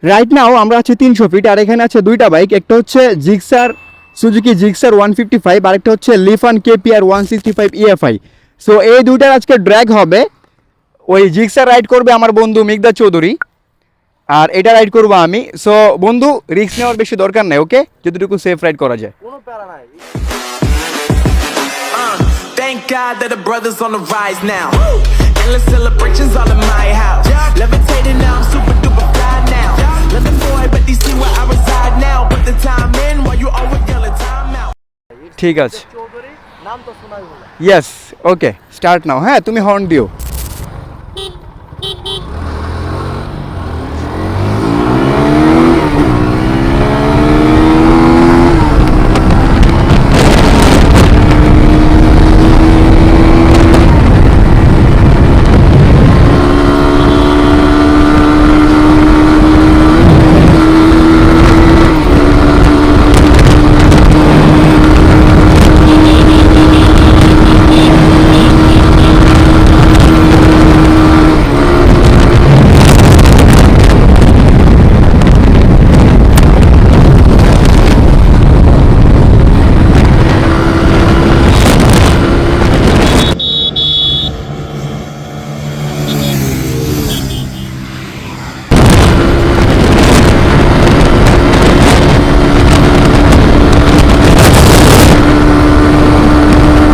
Right now আমরা আছি 300 fit, আর এখানে আছে দুইটা বাইক, একটা হচ্ছে জিক্সার সুজুকি জিক্সার 155, আর একটা হচ্ছে লিফান কেপিআর 165 ইএফআই। সো এই দুইটার আজকে ড্র্যাগ হবে। ওই জিক্সার রাইড করবে আমার বন্ধু মিকদার চৌধুরী, আর এটা রাইড করবো আমি। সো বন্ধু রিস্ক নেওয়ার বেশি দরকার নাই, ওকে, যতটুকু সেফ রাইড করা যায়। কোনো প্যারা নাই। Thank God that the brothers on the rise now. Endless celebrations all in my house. Levitating now, I'm super duper fly now. London boy, but they see where I reside now. Put the time in while you always yelling time out. ঠিক আছে, চৌধুরী নাম তো শোনাই হলো। Yes, ওকে, start now. হ্যাঁ তুমি horn দিও।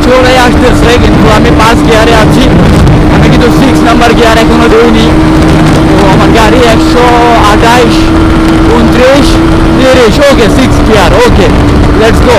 চলে আসতেছে, কিন্তু আমি 5 গিয়ারে আছি, আমি কিন্তু 6 নাম্বার গিয়ার এখনো দিইনি। তো আমার গাড়ি 128, 29, 30, ওকে 6 গিয়ার, ওকে লেটস গো।